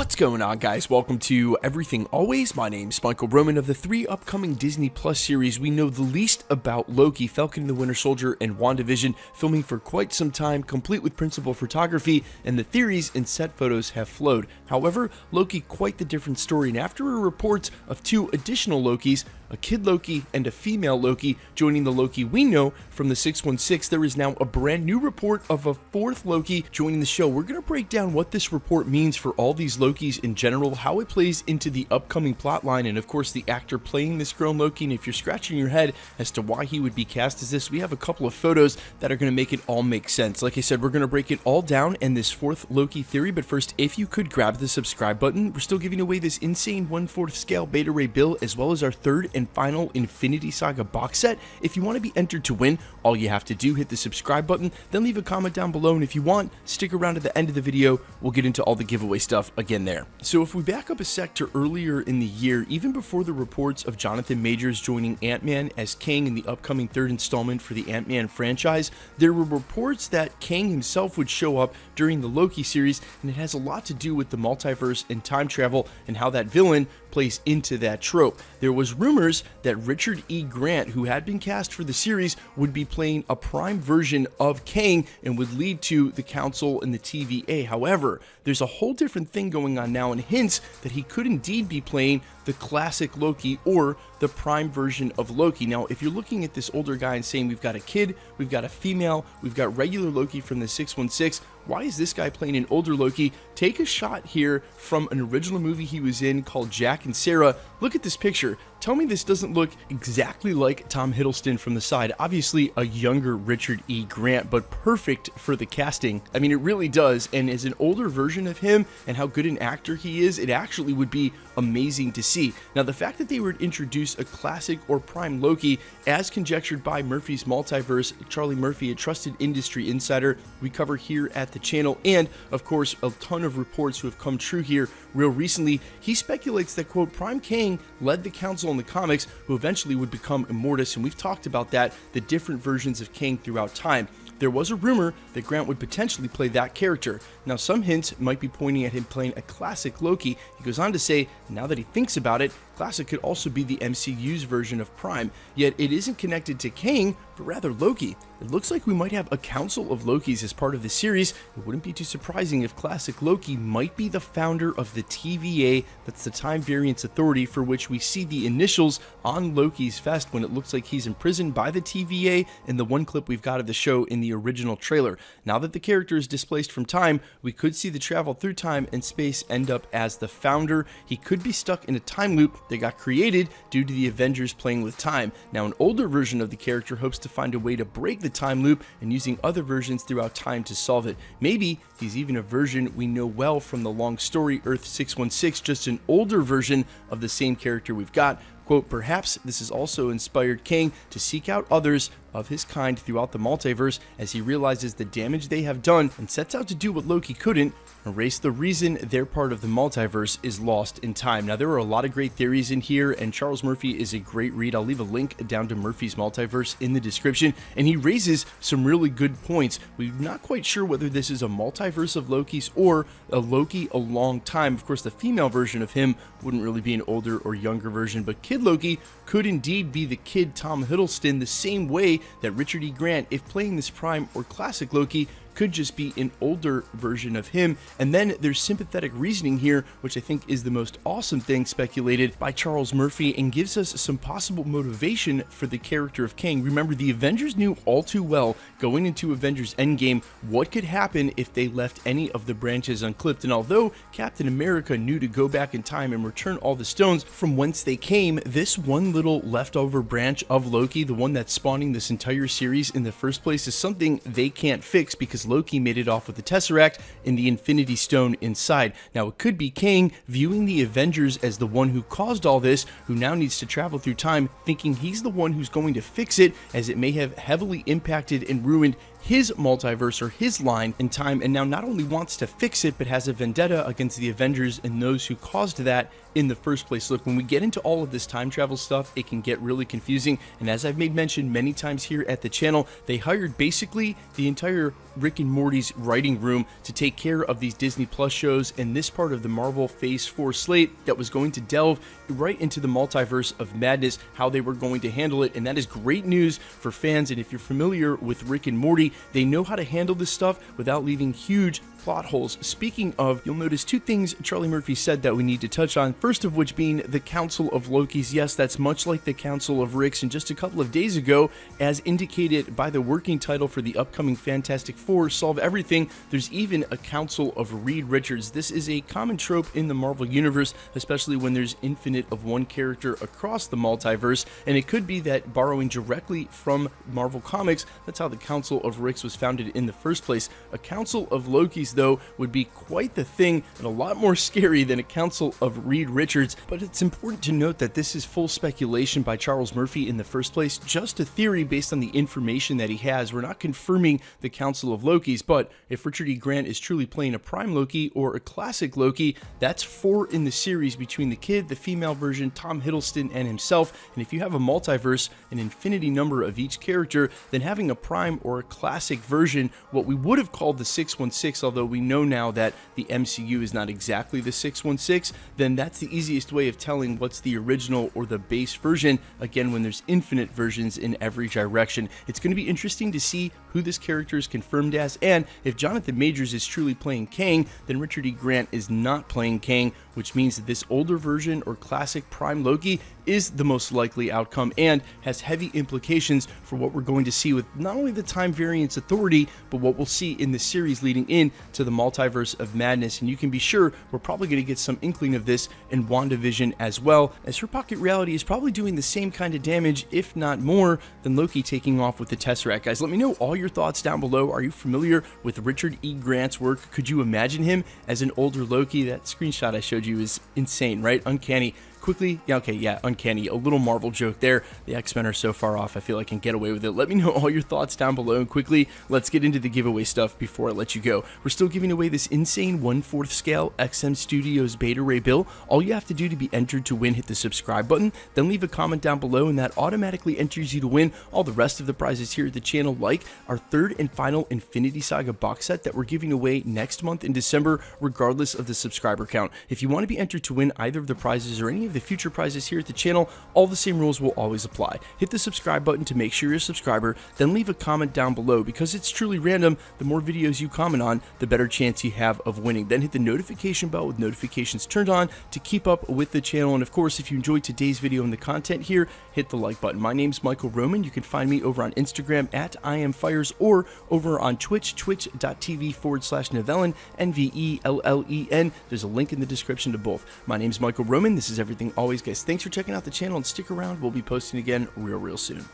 What's going on, guys? Welcome to Everything Always. My name's Michael Roman. Of the three upcoming Disney Plus series, we know the least about Loki, Falcon and the Winter Soldier, and WandaVision, filming for quite some time, complete with principal photography, and the theories and set photos have flowed. However, Loki, quite the different story, and after a report of two additional Lokis, a kid Loki and a female Loki joining the Loki we know from the 616, there is now a brand new report of a fourth Loki joining the show. We're going to break down what this report means for all these Lokis in general, how it plays into the upcoming plotline, and of course the actor playing this grown Loki. And if you're scratching your head as to why he would be cast as this, we have a couple of photos that are going to make it all make sense. Like I said, we're going to break it all down in this fourth Loki theory, but first, if you could grab the subscribe button, we're still giving away this insane 1/4 scale Beta Ray bill, as well as our third and final Infinity Saga box set. If you want to be entered to win, all you have to do, hit the subscribe button, then leave a comment down below, and if you want, stick around to the end of the video. We'll get into all the giveaway stuff again there. So if we back up a sec to earlier in the year, even before the reports of Jonathan Majors joining Ant-Man as Kang in the upcoming third installment for the Ant-Man franchise, there were reports that Kang himself would show up during the Loki series, and it has a lot to do with the multiverse and time travel and how that villain plays into that trope. There was rumors that Richard E. Grant, who had been cast for the series, would be playing a prime version of Kang and would lead to the Council and the TVA. However, there's a whole different thing going on now, and hints that he could indeed be playing the classic Loki or the prime version of Loki. Now, if you're looking at this older guy and saying we've got a kid, we've got a female, we've got regular Loki from the 616, why is this guy playing an older Loki? Take a shot here from an original movie he was in called Jack and Sarah. Look at this picture. Tell me this doesn't look exactly like Tom Hiddleston from the side. Obviously a younger Richard E. Grant, but perfect for the casting. I mean, it really does. And as an older version of him and how good an actor he is, it actually would be amazing to see. Now, the fact that they would introduce a classic or prime Loki, as conjectured by Murphy's Multiverse, Charlie Murphy, a trusted industry insider we cover here at the channel, and of course a ton of reports who have come true here real recently, he speculates that, quote, Prime Kang led the Council in the comics, who eventually would become Immortus, and we've talked about that, the different versions of Kang throughout time. There was a rumor that Grant would potentially play that character. Now, some hints might be pointing at him playing a classic Loki. He goes on to say, now that he thinks about it, classic could also be the MCU's version of Prime, yet it isn't connected to Kang, but rather Loki. It looks like we might have a Council of Lokis as part of the series. It wouldn't be too surprising if classic Loki might be the founder of the TVA, that's the Time Variance Authority, for which we see the initials on Loki's vest when it looks like he's imprisoned by the TVA in the one clip we've got of the show in the original trailer. Now that the character is displaced from time, we could see the travel through time and space end up as the founder. He could be stuck in a time loop that got created due to the Avengers playing with time. Now, an older version of the character hopes to find a way to break the time loop and using other versions throughout time to solve it. Maybe he's even a version we know well from the long story Earth 616, just an older version of the same character we've got. Quote, perhaps this has also inspired Kang to seek out others of his kind throughout the multiverse as he realizes the damage they have done and sets out to do what Loki couldn't, erase the reason their part of the multiverse is lost in time. Now, there are a lot of great theories in here, and Charles Murphy is a great read. I'll leave a link down to Murphy's Multiverse in the description, and he raises some really good points. We're not quite sure whether this is a multiverse of Lokis or a Loki a long time. Of course, the female version of him wouldn't really be an older or younger version, but Kid Loki could indeed be the kid Tom Hiddleston, the same way that Richard E. Grant, if playing this prime or classic Loki, could just be an older version of him. And then there's sympathetic reasoning here, which I think is the most awesome thing speculated by Charles Murphy and gives us some possible motivation for the character of Kang. Remember, the Avengers knew all too well going into Avengers Endgame what could happen if they left any of the branches unclipped. And although Captain America knew to go back in time and return all the stones from whence they came, this one little leftover branch of Loki, the one that's spawning this entire series in the first place, is something they can't fix because Loki made it off with the Tesseract and the Infinity Stone inside. Now, it could be Kang viewing the Avengers as the one who caused all this, who now needs to travel through time, thinking he's the one who's going to fix it, as it may have heavily impacted and ruined his multiverse or his line in time, and now not only wants to fix it, but has a vendetta against the Avengers and those who caused that in the first place. Look, when we get into all of this time travel stuff, it can get really confusing, and as I've made mention many times here at the channel, they hired basically the entire Rick and Morty's writing room to take care of these Disney Plus shows and this part of the Marvel Phase 4 slate that was going to delve right into the multiverse of madness, how they were going to handle it, and that is great news for fans. And if you're familiar with Rick and Morty, they know how to handle this stuff without leaving huge plot holes. Speaking of, you'll notice two things Charlie Murphy said that we need to touch on, first of which being the Council of Lokis. Yes, that's much like the Council of Ricks, and just a couple of days ago, as indicated by the working title for the upcoming Fantastic Four, Solve Everything, there's even a Council of Reed Richards. This is a common trope in the Marvel Universe, especially when there's infinite of one character across the multiverse, and it could be that borrowing directly from Marvel Comics, that's how the Council of Ricks was founded in the first place. A Council of Lokis, though, would be quite the thing and a lot more scary than a Council of Reed Richards, but it's important to note that this is full speculation by Charles Murphy in the first place, just a theory based on the information that he has. We're not confirming the Council of Lokis, but if Richard E. Grant is truly playing a Prime Loki or a classic Loki, that's 4 in the series between the kid, the female version, Tom Hiddleston, and himself. And if you have a multiverse, an infinity number of each character, then having a Prime or a classic version, what we would have called the 616, although we know now that the MCU is not exactly the 616, then that's the easiest way of telling what's the original or the base version, again, when there's infinite versions in every direction. It's going to be interesting to see who this character is confirmed as, and if Jonathan Majors is truly playing Kang, then Richard E. Grant is not playing Kang, which means that this older version or classic Prime Loki is the most likely outcome and has heavy implications for what we're going to see with not only the Time Variance Authority, but what we'll see in the series leading in to the Multiverse of Madness. And you can be sure we're probably going to get some inkling of this in WandaVision as well, as her pocket reality is probably doing the same kind of damage, if not more, than Loki taking off with the Tesseract. Guys, let me know all your thoughts down below. Are you familiar with Richard E. Grant's work? Could you imagine him as an older Loki? That screenshot I showed you is insane, right? Uncanny. Quickly, uncanny, a little Marvel joke there. The X-Men are so far off, I feel I can get away with it. Let me know all your thoughts down below, and quickly, let's get into the giveaway stuff before I let you go. We're still giving away this insane 1/4 scale XM Studios Beta Ray Bill. All you have to do to be entered to win, hit the subscribe button, then leave a comment down below, and that automatically enters you to win all the rest of the prizes here at the channel, like our 3rd and final Infinity Saga box set that we're giving away next month in December, regardless of the subscriber count. If you want to be entered to win either of the prizes or any of the future prizes here at the channel, all the same rules will always apply. Hit the subscribe button to make sure you're a subscriber, then leave a comment down below. Because it's truly random, the more videos you comment on, the better chance you have of winning. Then hit the notification bell with notifications turned on to keep up with the channel. And of course, if you enjoyed today's video and the content here, hit the like button. My name's Michael Roman. You can find me over on Instagram at IamFires or over on Twitch, twitch.tv/Nevellen, NVELLEN. There's a link in the description to both. My name's Michael Roman. This is Everything Always, guys. Thanks for checking out the channel, and stick around. We'll be posting again real soon.